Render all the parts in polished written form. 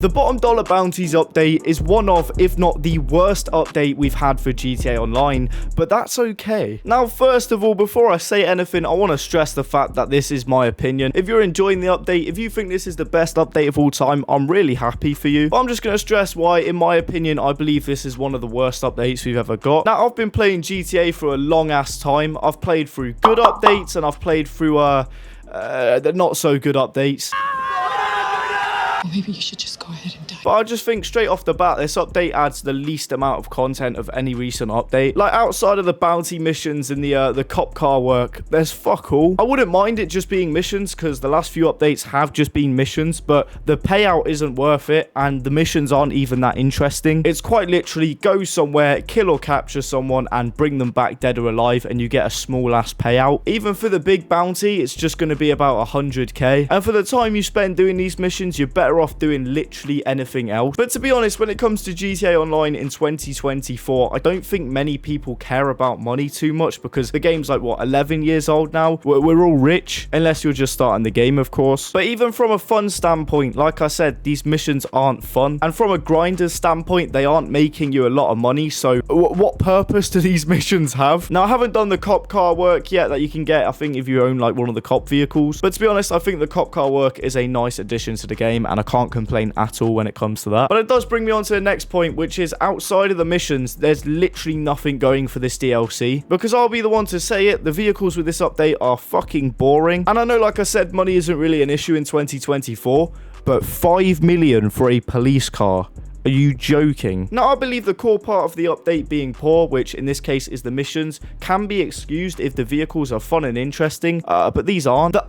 The bottom dollar bounties update is one of, if not the worst update we've had for GTA Online, but that's okay. Now, first of all, before I say anything, I want to stress the fact that this is my opinion. If you're enjoying the update, if you think this is the best update of all time, I'm really happy for you. But I'm just going to stress why, in my opinion, I believe this is one of the worst updates we've ever got. Now, I've been playing GTA for a long ass time. I've played through good updates and I've played through the not so good updates. Well, maybe you should just go ahead and die. But I just think straight off the bat, this update adds the least amount of content of any recent update. Like, outside of the bounty missions and the cop car work, there's fuck all. I wouldn't mind it just being missions, because the last few updates have just been missions, but the payout isn't worth it, and the missions aren't even that interesting. It's quite literally go somewhere, kill or capture someone, and bring them back dead or alive, and you get a small ass payout. Even for the big bounty, it's just going to be about 100k. And for the time you spend doing these missions, you're better off doing literally anything else. But to be honest, when it comes to GTA Online in 2024, I don't think many people care about money too much, because the game's like, what, 11 years old now? We're all rich, unless you're just starting the game, of course. But even from a fun standpoint, like I said, these missions aren't fun. And from a grinder's standpoint, they aren't making you a lot of money. So what purpose do these missions have? Now, I haven't done the cop car work yet that you can get, I think, if you own like one of the cop vehicles. But to be honest, I think the cop car work is a nice addition to the game, and I can't complain at all when it comes to that. But it does bring me on to the next point, which is outside of the missions, there's literally nothing going for this DLC. Because I'll be the one to say it, the vehicles with this update are fucking boring. And I know, like I said, money isn't really an issue in 2024, but 5 million for a police car? Are you joking? Now, I believe the core part of the update being poor, which in this case is the missions, can be excused if the vehicles are fun and interesting, but these aren't. The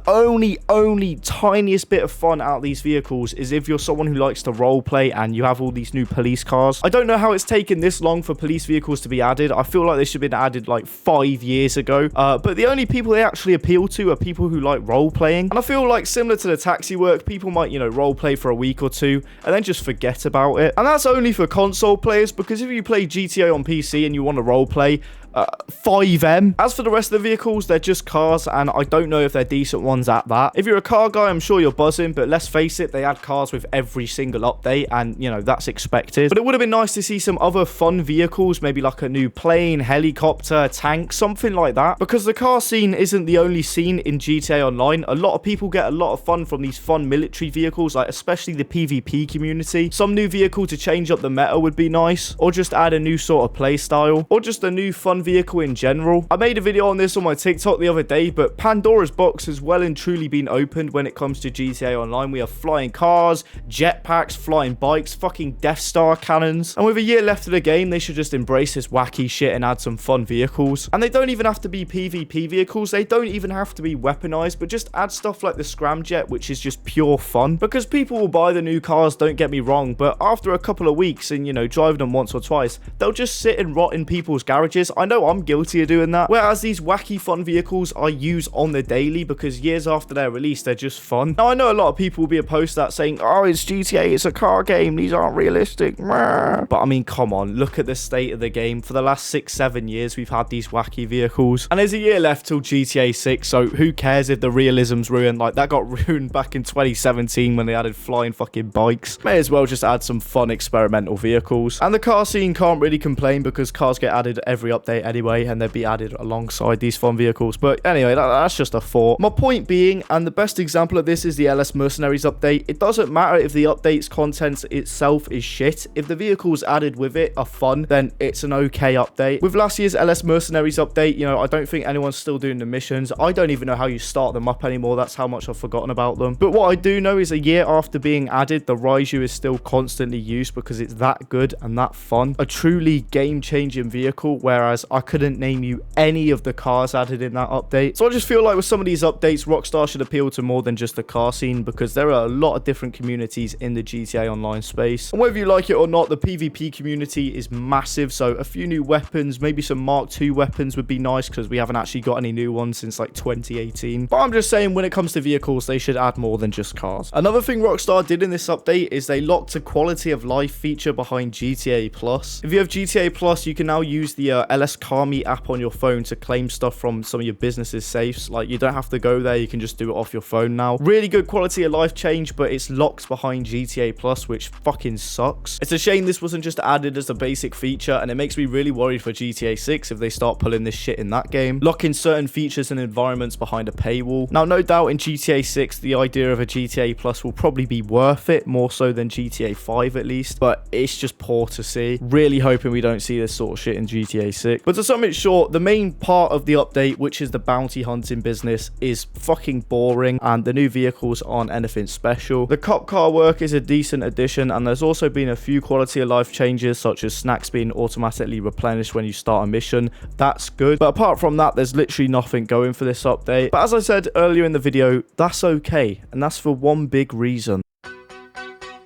only tiniest bit of fun out of these vehicles is if you're someone who likes to roleplay and you have all these new police cars. I don't know how it's taken this long for police vehicles to be added. I feel like they should have been added like 5 years ago, but the only people they actually appeal to are people who like roleplaying. And I feel like, similar to the taxi work, people might, you know, roleplay for a week or two and then just forget about it. And that's only for console players, because if you play GTA on PC and you want to roleplay, 5M. As for the rest of the vehicles, they're just cars, and I don't know if they're decent ones at that. If you're a car guy, I'm sure you're buzzing, but let's face it, they add cars with every single update, and, you know, that's expected. But it would have been nice to see some other fun vehicles, maybe like a new plane, helicopter, tank, something like that, because the car scene isn't the only scene in GTA Online. A lot of people get a lot of fun from these fun military vehicles, like especially the PvP community. Some new vehicle to change up the meta would be nice, or just add a new sort of play style, or just a new fun vehicle in general. I made a video on this on my TikTok the other day, but Pandora's box has well and truly been opened when it comes to GTA Online. We have flying cars, jetpacks, flying bikes, fucking Death Star cannons. And with a year left of the game, they should just embrace this wacky shit and add some fun vehicles. And they don't even have to be PvP vehicles. They don't even have to be weaponized, but just add stuff like the scramjet, which is just pure fun. Because people will buy the new cars, don't get me wrong, but after a couple of weeks and, you know, driving them once or twice, they'll just sit and rot in people's garages. I know I'm guilty of doing that. Whereas these wacky fun vehicles I use on the daily, because years after their release, they're just fun. Now, I know a lot of people will be opposed to that, saying, oh, it's GTA, it's a car game, these aren't realistic. But I mean, come on, look at the state of the game. For the last 6-7 years, we've had these wacky vehicles. And there's a year left till GTA 6, so who cares if the realism's ruined? Like, that got ruined back in 2017 when they added flying fucking bikes. May as well just add some fun experimental vehicles. And the car scene can't really complain, because cars get added every update anyway, and they'd be added alongside these fun vehicles. But anyway, that's just a thought. My point being, and the best example of this is the LS Mercenaries update, it doesn't matter if the update's content itself is shit. If the vehicles added with it are fun, then it's an okay update. With last year's LS Mercenaries update, you know, I don't think anyone's still doing the missions. I don't even know how you start them up anymore. That's how much I've forgotten about them. But what I do know is, a year after being added, the Raiju is still constantly used, because it's that good and that fun. A truly game-changing vehicle, whereas I couldn't name you any of the cars added in that update. So I just feel like with some of these updates, Rockstar should appeal to more than just the car scene, because there are a lot of different communities in the GTA Online space. And whether you like it or not, the PvP community is massive, so a few new weapons, maybe some Mark II weapons would be nice, because we haven't actually got any new ones since like 2018. But I'm just saying, when it comes to vehicles, they should add more than just cars. Another thing Rockstar did in this update is they locked a quality of life feature behind GTA Plus. If you have GTA Plus, you can now use the LS Car Me app on your phone to claim stuff from some of your business's safes. Like, you don't have to go there, you can just do it off your phone now. Really good quality of life change, but it's locked behind GTA Plus, which fucking sucks. It's a shame this wasn't just added as a basic feature, and it makes me really worried for GTA 6 if they start pulling this shit in that game. Locking certain features and environments behind a paywall. Now, no doubt in GTA 6, the idea of a GTA Plus will probably be worth it, more so than GTA 5 at least, but it's just poor to see. Really hoping we don't see this sort of shit in GTA 6. But to sum it short, the main part of the update, which is the bounty hunting business, is fucking boring, and the new vehicles aren't anything special. The cop car work is a decent addition, and there's also been a few quality of life changes, such as snacks being automatically replenished when you start a mission. That's good, but apart from that, there's literally nothing going for this update. But as I said earlier in the video, that's okay, and that's for one big reason.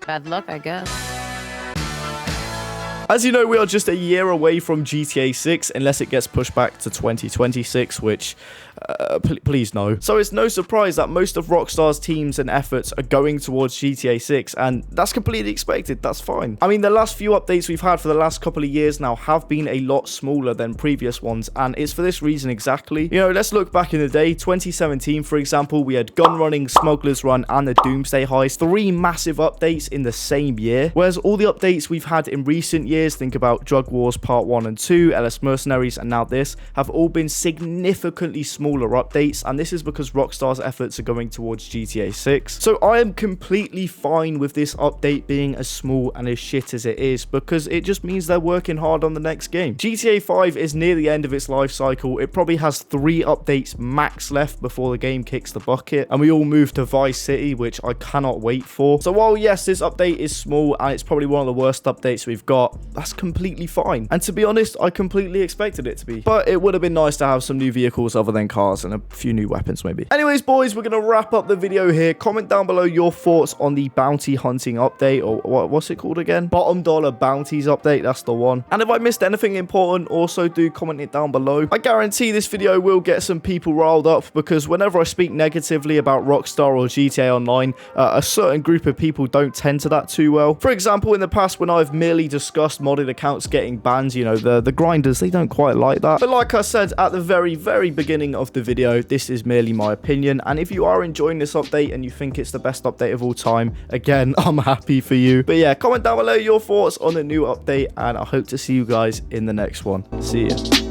Bad luck, I guess. As you know, we are just a year away from GTA 6, unless it gets pushed back to 2026, which, please no. So it's no surprise that most of Rockstar's teams and efforts are going towards GTA 6, and that's completely expected, that's fine. I mean, the last few updates we've had for the last couple of years now have been a lot smaller than previous ones, and it's for this reason exactly. You know, let's look back in the day, 2017, for example, we had Gun Running, Smuggler's Run, and the Doomsday Heist, 3 massive updates in the same year, whereas all the updates we've had in recent years, think about Drug Wars Part 1 and 2, LS Mercenaries, and now this, have all been significantly smaller updates, and this is because Rockstar's efforts are going towards GTA 6. So I am completely fine with this update being as small and as shit as it is, because it just means they're working hard on the next game. GTA 5 is near the end of its life cycle. It probably has 3 updates max left before the game kicks the bucket, and we all move to Vice City, which I cannot wait for. So while yes, this update is small and it's probably one of the worst updates we've got, that's completely fine. And to be honest, I completely expected it to be. But it would have been nice to have some new vehicles other than cars and a few new weapons maybe. Anyways, boys, we're going to wrap up the video here. Comment down below your thoughts on the bounty hunting update, or what's it called again? Bottom dollar bounties update, that's the one. And if I missed anything important, also do comment it down below. I guarantee this video will get some people riled up, because whenever I speak negatively about Rockstar or GTA Online, a certain group of people don't tend to that too well. For example, in the past, when I've merely discussed modded accounts getting banned, you know, the grinders, they don't quite like that. But like I said at the very beginning of the video, this is merely my opinion, and if you are enjoying this update and you think it's the best update of all time, again, I'm happy for you. But yeah, comment down below your thoughts on the new update, and I hope to see you guys in the next one. See ya.